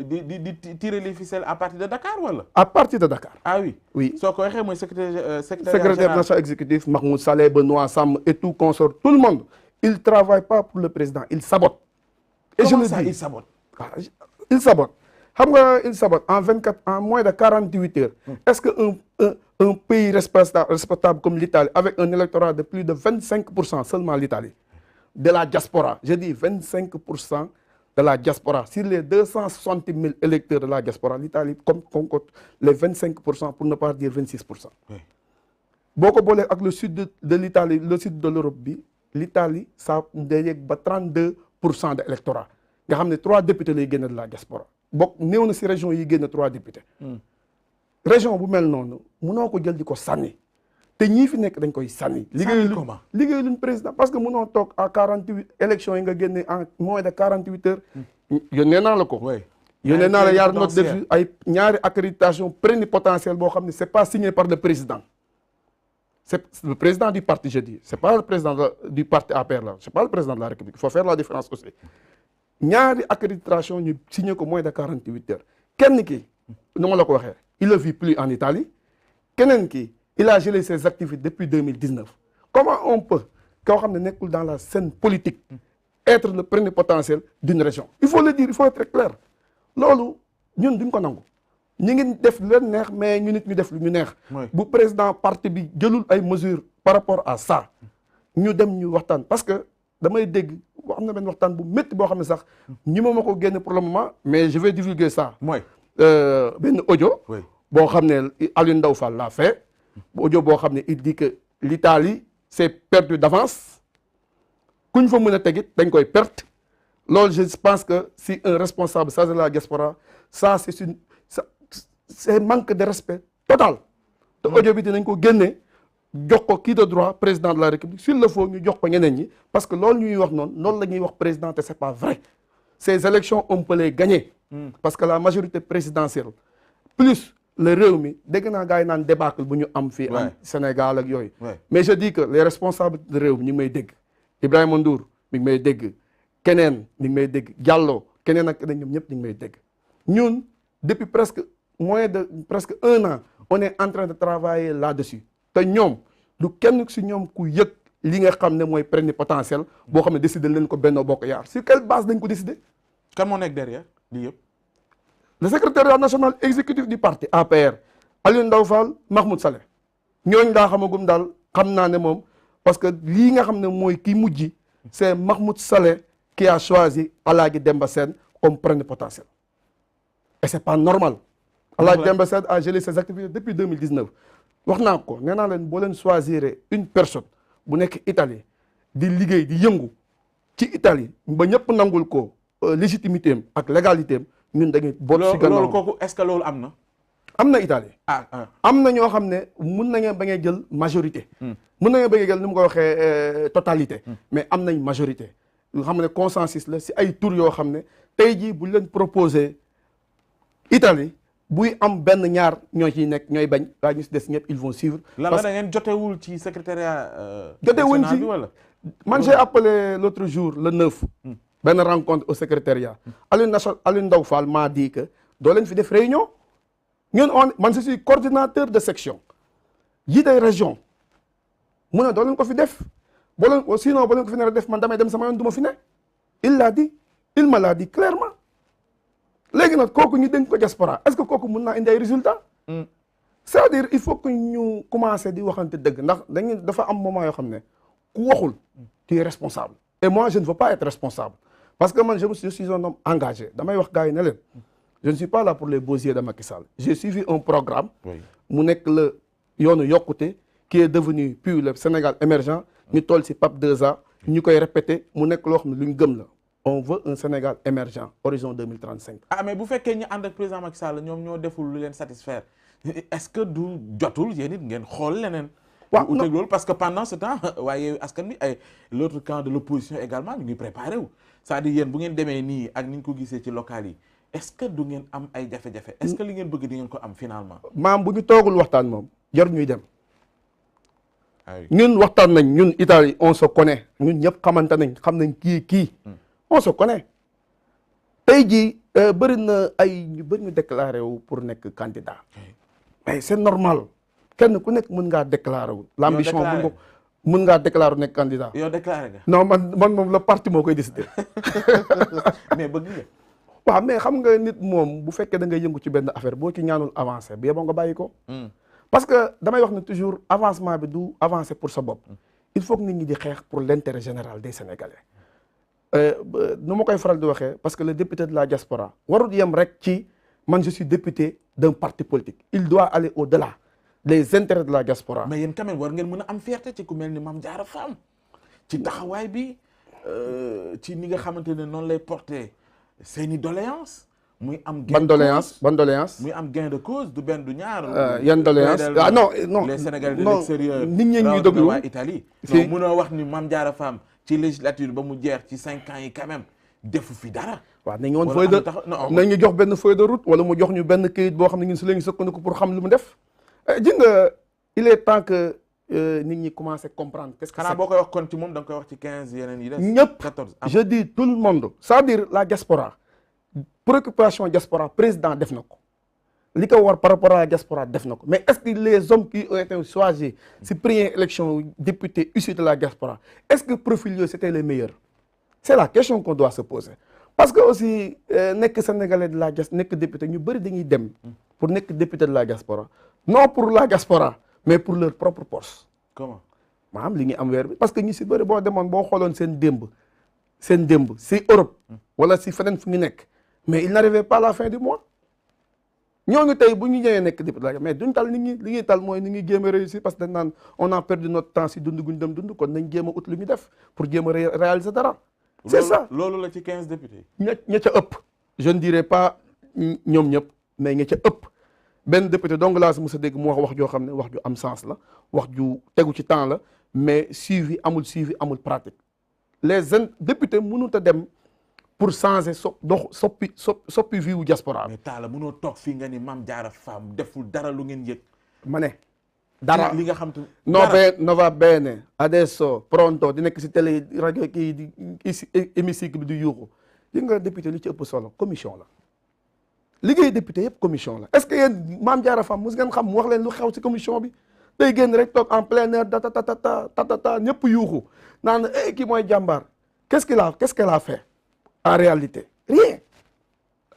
di tirer les ficelles à partir de Dakar wala. À partir de Dakar. Ah oui. Oui. soo ko waxee mooy secrétaire national exécutif Mahmoud Saleh, Benoît Sam et tout consort, tout le monde. Ils travaillent pas pour le président, ils sabotent. Et comment je le ça dis. ils sabotent? Ils sabotent. Xam nga ils sabotent en moins de 48 heures. Est-ce que un pays respectable comme l'Italie, avec un électorat de plus de 25% seulement l'Italie, de la diaspora, je dis 25% de la diaspora, sur les 260 000 électeurs de la diaspora, l'Italie compte les 25% pour ne pas dire 26%. Oui. boo ko boolee ak le sud de l'Italie, le sud de l'Europe bi, l'Italie ça day yegg ba 32% de électorat nga xam ne 3 députés lay génne de la diaspora bokk néew na si région yi génne 3 députés. région bu mel noonu mënoo ko jël di ko sànni te ñii fi nekk dañ koy sànni. liggéey luñ président parce que mënoo toog à 48 élections yi nga génne en moins de 48 heures. yónnee naa la ko. yónnee naa la yaar note def ay ñaari accréditation plénipotentielle boo xam ne c'est pas signé par le président. C'est le président du parti, je dis. C'est pas le président du parti APR là. C'est pas le président de la République. Il faut faire la différence aussi. ñaari accréditation ñu signé ko moins de 48 heures. kenn ki nu ma la ko waxee il ne vit plus en Italie. keneen ki il a gelé ses activités depuis 2019. comment on peut koo xam ne nekkul dans la scène politique être le plénipotentiel d'une région. il faut le dire, il faut être clair. loolu ñun duñ ko nangu. ñu ngi def lu leen neex mais ñu nit ñu def lu ñu neex. bu président parti bi jëlul ay mesures par rapport à ça ñu dem ñu waxtaan parce que damay dégg am na benn waxtaan bu métti boo xam ne sax ñi ma ko génne pour le moment mais je vais divulguer ça. mooy benn audio. boo xam ne Alioune Ndao Fall l'a fait. audio boo xam ne il dit que l'Italie s'est perdue d'avance kuñ fa mën a tegit dañ koy perte loolu je pense que si un responsable ça de la diaspora ça c'est manque de respect total. te audio bi dinañ ko génne jox ko kii de droit président de la République s'il le faut ñu jox ko ñeneen ñi parce que loolu ñuy wax noonu la ñuy wax président te c'est pas vrai. ces élections on peut les gagner. parce que la majorité présidentielle plus le réew mi dégg naa gars yi naan débâcle bu ñu am fii am Sénégal ak yooyu. mais je dis que les responsables de réew mi ñu ngi may dégg Ibrahima Ndour mi ngi may dégg keneen mi ngi may dégg Diallo keneen ak keneen ñoom ñëpp ñu ngi may dégg ñun depuis presque 1 an on est en train de travailler là-dessus te ñoom du kenn si ñoom ku yëg li nga xam ne mooy plénipotentiel boo xam ne décidé leen ko Benno Bokk Yaakaar sur quelle base dañ ko décidé. kan moo nekk derrière lii yëpp. le secrétaire national exécutif du parti APR Alioune Ndao Fall Mahmoud Saleh ñooñu daa xamagum daal xam naa ne moom parce que lii nga xam ne mooy kii mujj c'est Mahmoud Saleh qui a choisi Alaaji Demba Sène comme plénipotentiel et c'est pas normal. Alaaji Demba Sène a gelé ses activités depuis 2019 wax naa ko nee naa leen boo leen choisir une personne bu nekk Italie di liggéey di yëngu ci Italie ba ñëpp nangul ko légitimité am ak légalité am ñun da ngay boot si gannaaw loolu kooku est-ce que loolu am na. am na Italie. am na ñoo xam ne mun nañu bañ a jël majorité. mun nañu bañ a jël ni mu ko waxee totalité. mais am nañ majorité. nga xam ne consensus la si ay tour yoo xam ne tey jii bu leen proposé Italie buy am benn ñaar ñoo ciy nekk ñooy bañ waaye ñu si des ñëpp ils vont suivre. lan la da ngeen jotewul ci secrétariat. jotewuñ ci wala. man j'ai appelé l'autre jour le 9. benn rencontre au secrétariat. Alioune Ndao Fall m'a dit que doo leen fi def réunion. ñun man je suis coordinateur de section yi day région mu ne doo leen ko fi def boo leen sinon boo leen ko fi nar a def man damay dem sama yoon du ma fi ne. il l'a dit il me l'a dit clairement léegi nag kooku ñu dénk ko diaspora est-ce que kooku mën naa indi ay résultats. c'est-à-dire il faut que ñu commencer di waxante dëgg ndax dafa am moment yoo xam ne ku waxul tu es responsable. et moi je ne veux pas être responsable parce que man je suis un homme engagé damay wax gars yi ne leen. je ne suis pas là pour les beaux yeux de Macky Sall. J'ai suivi un programme mu nekk la yoonu yokkute qui est devenu puis le Sénégal émergent ñu toll si PAP 2A ñu koy répété mu nekk loo xam ne lu ñu gëm la on veut un Sénégal émergent horizon 2035. mais bu fekkee ñu ànd ak président Macky Sall ñoom ñoo deful lu leen satisfaire est-ce que du jotul yéen it ngeen xool leneen. waaw uteeg loolu parce que pendant ce temps waaye askan bi ay l'autre camp de l'opposition également ñu ngi préparé wu c'est-à-dire yéen bu ngeen demee nii ak ni ñu ko gisee ci local yi. est-ce que du ngeen am ay jafe-jafe est-ce que li ngeen bëgg di ngeen ko am finalement. maam bu ñu toogul waxtaan moom jar ñuy dem. ñun waxtaan nañ ñun Italie on se connaît ñun ñëpp xamante nañ xam nañ kii on se connaît. tey jii bëri na ay ñu bëri ñu déclaré wu pour nekk candidat mais c'est normal kenn ku nekk mën ngaa déclaré wu l'ambition bu mën ngaa déclaré wu nekk candidat. yow déclaré nga. non man moom le parti moo koy décidé. mais bëgg nga. waaw mais xam nga nit moom bu fekkee da ngay yëngu ci benn affaire boo ci ñaanul avancé bi yeboo nga bàyyi ko. parce que damay wax ne toujours avancement bi du avancer pour sa bopp. il faut que nit ñi di xeex pour l'intérêt général des Sénégalais. nu ma koy faral di waxee parce que le député de la diaspora warul yem rek ci man je suis député d'un parti politique il doit aller au-delà des intérêts de la diaspora. mais yéen quand même war ngeen mën a am fierté ci ku mel ni Mame Diarra Fam ci taxawaay bi ci ni nga xamante ne noonu lay porter seeni doléance muy am ban doléance muy am gain de cause du benn du ñaar. yan doléance ah non les Sénégalais de l'extérieur nit ñi ñuy déglu waa Italie. non mënoo wax ni Mame Diarra Fam ci législature ba mu jeex ci 5 ans yi quand même defu fi dara. waaw nañu woon feuille de nañu jox benn feuille de route wala mu jox ñu benn këyit boo xam ne ñun si la ñu sukkandiku pour xam lu mu def. ji nga il est temps que nit ñi commencé comprendre. qu'est-ce que xanaa boo koy wax kon ci moom da nga koy wax ci 15 yeneen yi des. ñëpp 14 je dis tout le monde. c'est-à-dire la diaspora préoccupation diaspora président def na ko li ko war par rapport à la diaspora def na ko mais est-ce que les hommes qui ont été choisis si première élection députés issus de la diaspora est-ce que profil yooyu c'était les meilleurs. c'est la question qu'on doit se poser parce que aussi nekk sénégalais de la diaspora nekk député ñu bëri dañuy dem pour nekk député de la diaspora non pour la diaspora mais pour leur propre poche. comment maanaam li ñuy am weer bi parce que ñu si bëri boo demoon boo xooloon seen démb si Europe wala si feneen fu ñu nekk mais il n'arrivait pas à la fin du mois ñooñu tey bu ñu ñëwee nekk député mais duñ tal nit ñi li ñuy tal mooy ni ñuy jéem a réussir parce que dañ naan on a perdu notre temps si dund guñ dem dund kon nañ jéem a ut lu ñu def pour jéem a réaliser dara. c'est ça loolu la ci 15 députés. ña ca ëpp je ne dirais pas ñoom ñëpp mais ña ca ëpp benn député donc laa si mos a dégg mu wax joo xam ne wax ju am sens la wax ju tegu ci temps la mais suivi amul pratique les députés mënut a dem pour changer soppi vie wu diaspora. mais Talla mënoo toog fii nga ni Mame Diarra Fam deful dara lu ngeen yëg. ma ne. dara li nga xam te no va bene adesso pronto di nekk si télé rajo kii di hémicycle bi di yuuxu li nga député li ci ëpp solo commission la liggéey député yëpp commission la est-ce que yéen Mame Diarra Fam mos ngeen xam mu wax leen lu xew si commission bi day génn rek toog en plein air tatata ñëpp yuuxu naan kii mooy jàmbaar qu'est-ce qu'elle a fait en réalité rien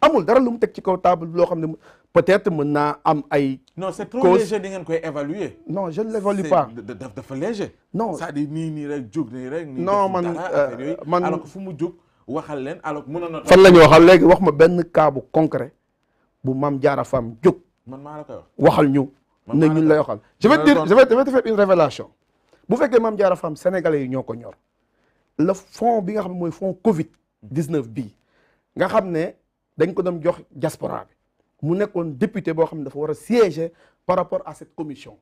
amul dara lu mu teg ci kaw table loo xam ne peut-être mën naa am ay. non c'est trop léger di ngeen koy évaluer. non je ne l'évalue pas. dafa léger. non c'est-à-dire nii rek jóg nii rek. non man alors que fu mu jóg waxal leen alors mënoon na. fan la ñu waxal léegi wax ma benn cas bu concret bu Mame Diarra Fam jóg. man maa la koy wax. waxal ñu. ne ñun lay waxal. je vais te faire une révélation bu fekkee Mame Diarra Fam sénégalais yi ñoo ko ñor le fonds bi nga xam ne mooy fonds Covid 19 bii nga xam ne dañ ko doon jox diaspora bi. mu nekkoon député boo xam ne dafa war a siéger par rapport à cette commission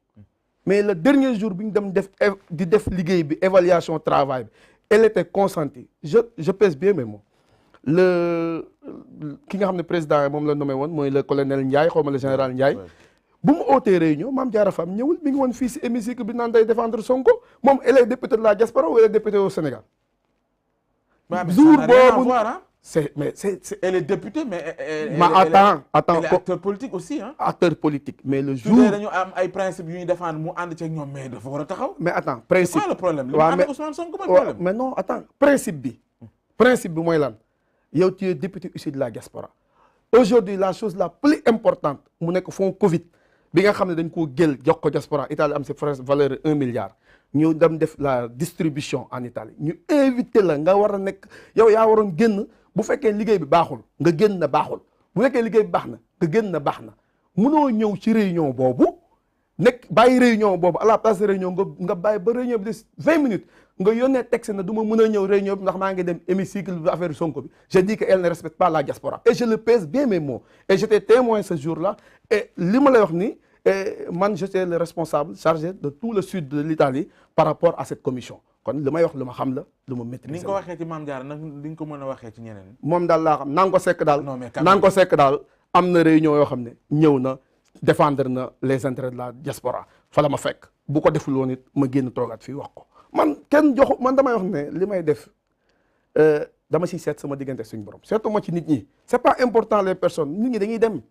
mais le dernier jour bi ñu dem def liggéey bi évaluation travail bi elle était consentie je pèse bien mes mots ki nga xam ne président moom la nommé woon mooy le colonel Ndiaye xaw ma le général Ndiaye bu mu ootee réunion Mame Diarra Fam ñëwul mi ngi woon fii si hémicycle bi naan day défendre Sonko moom elle est député de la diaspora ou elle est député au Sénégal. jour boobu mais elle est députée mais attends elle est acteur politique aussi hein. acteur politique mais le jour. su dee dañu am ay principes yu ñuy défendre mu ànd ceeg ñoom mais dafa war a taxaw. mais attends principe c'est quoi le problème. waaw mais Ousmane Sonko mooy problème. mais non attends principe bi mooy lan yow tu es député issu de la diaspora aujourd'hui la chose la plus importante mu nekk fonds Covid bi nga xam ne dañ koo jël jox ko diaspora Italie am si valeur 1 milliard. ñu dem def la distribution en Italie ñu invité la nga war a nekk yow yaa waroon génn. bu fekkee liggéey bi baaxul nga génn na baaxul bu fekkee liggéey bi baax na nga génn na baax na munoo ñëw ci réunion boobu nekk bàyyi réunion boobu à la place de réunion nga bàyyi ba réunion bi des 20 minutes nga yónnee texte na du ma mën a ñëw réunion bi ndax maa ngi dem hémicycle bi affaire Sonko bi je dis que elle ne respecte pas la diaspora et je le pèse bien mes mots et j'étais témoin ce jour-là et li ma lay wax ni man j'étais le responsable chargé de tout le sud de l'Italie par rapport à cette commission kon li may wax lu ma xam la lu ma maîtriser. ni nga ko waxee ci Mame Diarra nag di nga ko mën a waxee ci ñeneen. moom daal laa xam naa ko sekk daal. non mais naa ko sekk daal am na réunion yoo xam ne ñëw na défendre na les intérêts de la diaspora fa la ma fekk bu ko deful woon it ma génn toogaat fii wax ko man kenn joxu man damay wax ne li may def dama siy seet sama diggante suñu borom seetuma ci nit ñi c'est pas important les personnes nit ñi dañuy dem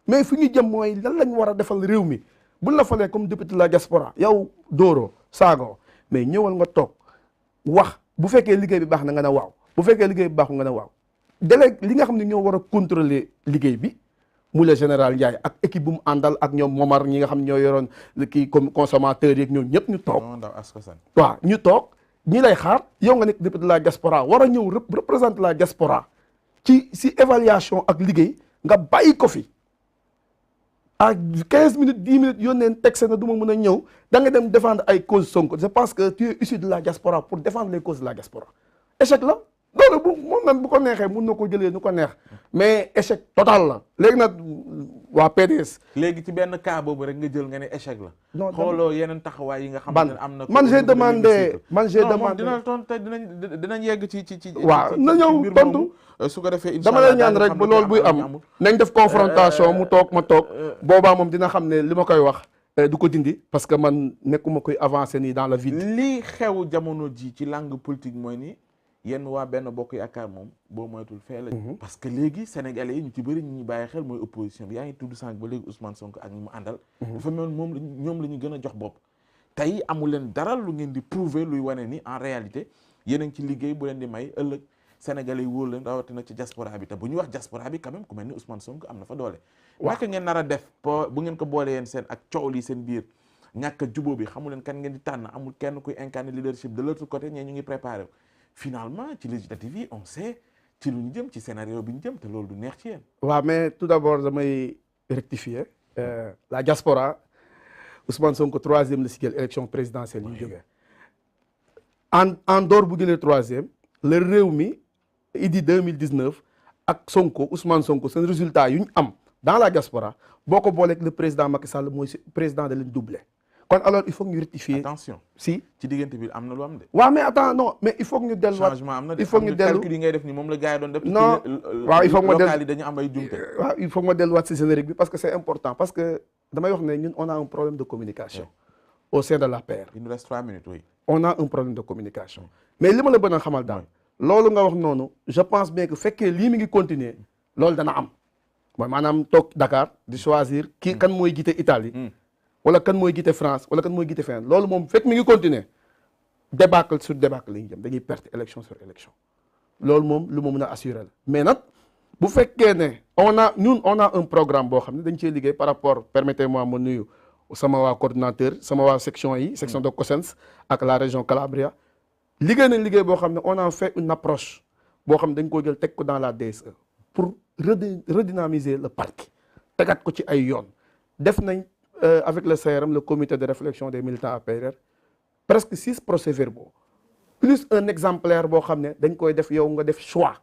mais fi ñu jëm mooy lan lañ war a defal réew mi buñ la falee comme député de la diaspora yow Doro Sago mais ñëwal nga toog wax bu fekkee liggéey bi baax na nga ne waaw bu fekkee liggéey bi baaxul nga ne waaw délégué li nga xam ne ñoo war a contrôler liggéey bi mu le général Ndiaye ak équipe bu mu àndal ak ñoom Momar ñi nga xam ne ñoo yoroon kii comme consommateur yeeg ñoom ñëpp ñu toog waaw ñu toog ñi lay xaar yow nga nekk député de la diaspora war a ñëw représenter la diaspora ci si évaluation ak liggéey nga bàyyi ko fi à 15 minutes 10 minutes yónneen texte na du ma mën a ñëw da nga dem défendre ay causes Sonko je pense que tu es issu de la diaspora pour défendre les causes de la diaspora échec la loolu bu moom nag bu ko neexee mun na ko jëlee nu ko neex mais échec total la léegi nag waa PDS. léegi ci benn cas boobu rek nga jël nga ne échec la. non xooloo yeneen taxawaay yi nga xam ne am na. man j'ai demandé dina tontu te dinañ yegg ci. waaw na ñëw tontu su ko defee incha allah dama lay ñaan rek bu loolu buy am nañ def confrontation mu toog ma toog boobaa moom dina xam ne li ma koy wax du ko dindi parce que man nekkuma koy avancer nii dans la vie. lii xew jamono ji ci langue politique mooy ni. yenn waa benn bokk yaakaar moom boo moytul fee la parce que léegi sénégalais yi ñu ci bëri ñu bàyyi xel mooy opposition bi yaa ngi tudd sànq ba léegi Ousmane Sonko ak ñi mu àndal dafa mel moom ñoom la ñu gën a jox bopp tey amu leen dara lu ngeen di prouver luy wane ni en réalité yéen a ngi ci liggéey bu leen di may ëllëg sénégalais yi wóor leen rawatina ci diaspora bi te bu ñu wax diaspora bi quand même ku mel ni Ousmane Sonko am na fa doole naka ngeen nar a def bu ngeen ko boole yeen seen ak coow li seen biir ñàkk a jubóo bi xamu leen kan ngeen di tànn amul kenn kuy incarner leadership de l'autre côté ñee ñu ngi préparé finalement ci législative yi on sait ci lu ñu jëm ci scénario bi ñu jëm te loolu du neex ci yéen. waaw mais tout d'abord damay rectifier la diaspora Ousmane Sonko 3e la si jël élection présidentielle yi ñu jógee en dehors bu jëlee 3e le réew mi Idi 2019 ak Sonko Ousmane Sonko seen résultat yu ñu am dans la diaspora boo ko booleeg le président Macky Sall mooy président da leen doublé. kon alors il faut que ñu rectifier. attention si ci diggante bi am na lu am de. waaw mais attends non mais il faut que ñu delluwaat changement am na de il faut que ñu dellu calcul yi ngay def ni moom la gars yi doon def. non waaw il faut que ma dellu local yi dañu am ay jumte. waaw il faut que ma delluwaat si générique bi parce que c'est important parce que damay wax ne ñun on a un problème de communication. au sein de l'APR. il nous reste 3 minutes oui. on a un problème de communication. mais li ma la bëgg a xamal daal. loolu nga wax noonu je pense bien que fekkee lii mi ngi continuer loolu dana am mooy maanaam toog Dakar di choisir kii kan mooy jiite Italie. wala kan mooy jiite France wala kan mooy jiite feneen loolu moom fekk mi ngi continuer débâcle sur débâcle la ñuy jëm dañuy perte élection sur élection loolu moom lu ma mën a assurer la mais nag bu fekkee ne on a un programme boo xam ne dañ cee liggéey par rapport permettez-moi ma nuyu sama waa coordinateur sama waa section yi section de Cossens ak la région Calabria liggéey nañ liggéey boo xam ne on a fait une approche boo xam ne dañ ko jël teg ko dans la DSE pour redynamiser le parti tegaat ko ci ay yoon def nañ avec le CRM le comité de réflexion des militants APR presque 6 procès-verbaux plus un exemplaire boo xam ne dañ koy def yow nga def choix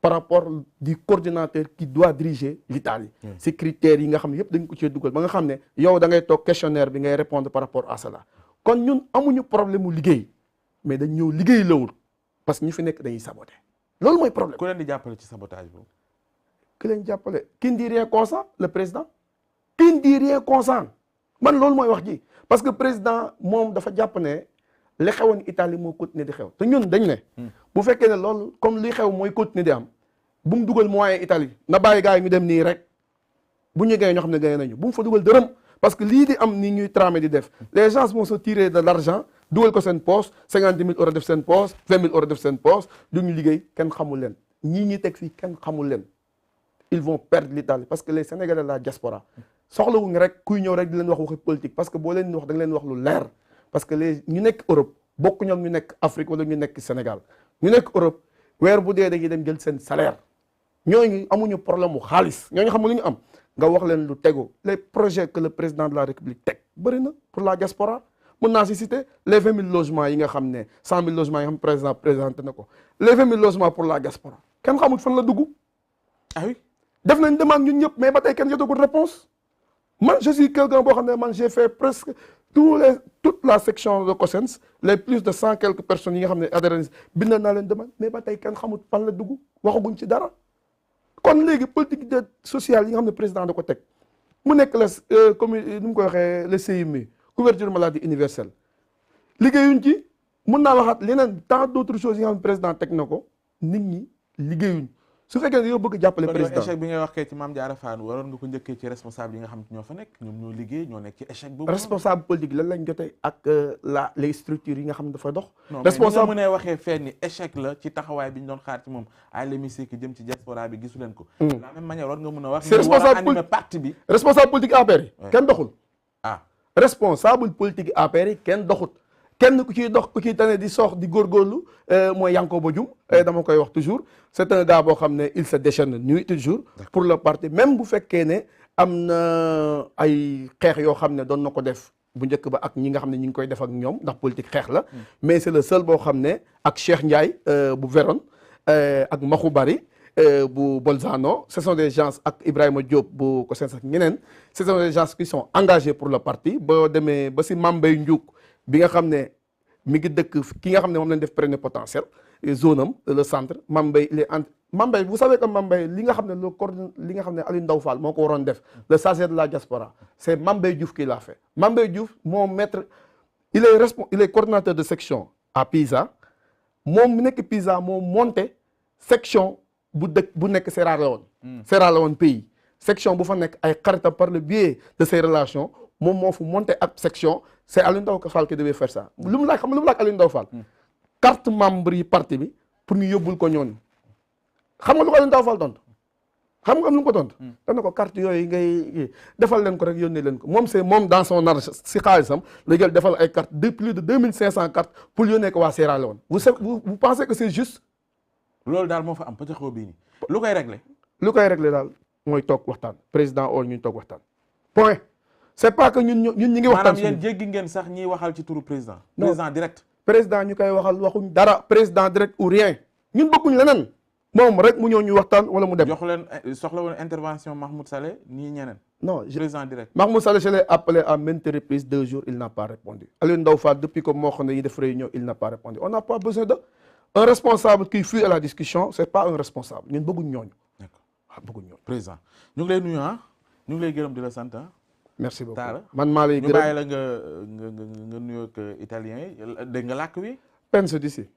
par rapport du coordinateur qui doit diriger l'Italie ces critères yi nga xam ne yëpp dañ ko cee dugal ba nga xam ne yow da ngay toog questionnaire bi ngay répondre par rapport à cela kon ñun amuñu problème mu liggéey mais dañ ñëw liggéey lawul parce que ñu fi nekk dañuy saboter loolu mooy problème. ku leen di jàppale ci sabotage boobu. ku leen jàppale qui ne dit rien consent le président qui ne dit rien consent man loolu mooy wax ji parce que président moom dafa jàpp ne li xewoon Italie moo continuer di xew te ñun dañ ne bu fekkee ne loolu comme li xew mooy continuer di am bu mu dugal moyen Italie na bàyyi gars yi ñu dem nii rek bu ñu gagné ñoo xam ne gagné nañu bu mu fa dugal dërëm parce que lii di am nii ñuy tramé di def les gens vont se tirer de l'argent dugal ko seen poche 50 000 euros def seen poche 20 000 euros def seen poche du ñu liggéey kenn xamul leen ñii ñi teg fii kenn xamul leen ils vont perdre l'Italie parce que les Sénégalais de la diaspora soxlawuñ rek kuy ñëw rek di leen wax waxi politique parce que boo leen wax da nga leen wax lu leer parce que les ñu nekk Europe bokk ñoom ñu nekk Afrique wala ñu nekk Sénégal ñu nekk Europe weer bu dee dañuy dem jël seen salaire ñooñu amuñu problème mu xaalis ñooñu xam lu ñu am nga wax leen lu tegu les projets que le président de la République teg bëri na pour la diaspora mën naa si citer les 20 000 logements yi nga xam ne 100 000 logements yi nga xam président présenté na ko les 20 000 logements pour la diaspora kenn xamul fan la dugg. ah oui def nañ demande ñun ñëpp mais ba tey kenn jotagul réponse man je suis quelqu'un boo xam ne man j'ai fait presque toute la section de Cossens les plus de 100 quelques personnes yi nga xam ne adhérents bind naa leen demande mais ba tey kenn xamul fan la dugg waxaguñ ci dara kon léegi politique de sociale yi nga xam ne président da ko teg mu nekk la commune nu mu koy waxee le CMU couverture maladie universelle liggéeyuñ ci mun naa waxaat leneen tant d'autres choses yi nga xam ne président teg na ko nit ñi liggéeyuñ su fekkee ne yow bëgg jàppale kon président échec bi ngay wax kay ci Mame Diarra Fam waroon nga ko njëkkee ci responsable yi nga xam ñoo fa nekk ñoom ñoo liggéey ñoo nekk ci échec boobu. responsable politique lan lañ jotee ak les structures yi nga xam ne dafa dox. responsable mais ni nga mënee waxee fenn ni échec la ci taxawaay bi ñu doon xaar ci moom à l'hémicycle jëm ci diaspora bi gisu leen ko. de la même manière war nga mën a wax. c'est responsable parti bi. responsable politique APR yi. kenn doxul. ah responsable politique APR yi kenn doxut. kenn ku ciy dox ku ciy tane di soox di góorgóorlu mooy Yankoba Dioum dama koy wax toujours c'est un gars boo xam ne il se déchaîne nuit toujours pour le parti même bu fekkee ne am na ay xeex yoo xam ne doon na ko def bu njëkk ba ak ñi nga xam ne ñi ngi koy def ak ñoom ndax politique xeex la mais c'est le seul boo xam ne ak Cheikh Ndiaye bu Véron ak Maxu Bari bu Bolzano ce sont des gens ak Ibrahima Diop bu COSENS ak ñeneen ce sont des gens qui sont engagés pour le parti boo demee ba si Mame Mbaye Ndiouk bi nga xam ne mi ngi dëkk ki nga xam ne moom lañ def plénipotentiaire zone am le centre Mame Mbaye il est Mame Mbaye vous savez que Mame Mbaye li nga xam ne li nga xam ne Aliou Ndao Fall moo ko waroon def le chargé de la diaspora c'est Mame Mbaye Diouf qui l'a fait Mame Mbaye Diouf moo maître il est coordinateur de section à Pisa moom mi nekk Pisa moo monté section bu nekk Sierra Leone Sierra Leone pays section bu fa nekk ay xaritam par le biais de ses relations moom moo fu monté ak section c'est Aliou Ndao Fall qui devait faire ça lu mu laaj xam nga lu mu laaj Aliou Ndao Fall carte membre yi parti bi pour ñu yóbbul ko ñoon xam nga lu ko Aliou Ndao Fall tontu xam nga lu mu ko tontu dana ko carte yooyu ngay defal leen ko rek yónnee leen ko moom c'est moom dans son argent si xaalisam la jël defal ay carte de plus de 2500 cartes pour yónnee ko waa Sierra Leone vous pensez que c'est juste loolu daal moo fa am pëcc xoo bii nii lu koy régler daal mooy toog waxtaan président oo ñu toog waxtaan point c'est pas que ñun ñi ngi waxtaan maanaam yéen jéggi ngeen sax ñiy waxal ci turu président direct président ñu koy waxal waxuñ dara président direct ou rien ñun bëgguñ leneen moom rek mu ñëw ñu waxtaan wala mu dem jox leen soxla woon intervention Mahmoud Saleh nii ñeneen non président direct Mahmoud Saleh je l'ai appelé à maintes reprises 2 jours il n'a pas répondu Aliou Ndao Fall depuis que moo xam ne yi def réunion il n'a pas répondu on n'a pas besoin de un responsable qui fuit à la discussion c'est pas un responsable ñun bëgguñ ñooñu d'accord waaw bëgguñ ñooñu président ñu ngi lay nuyu ñu ngi lay gërëm di la sant merci beaucoup Talla man maa lay gërëm ñu bàyyi la nga nuyoo ak italien yi dégg nga làkk wi penso di si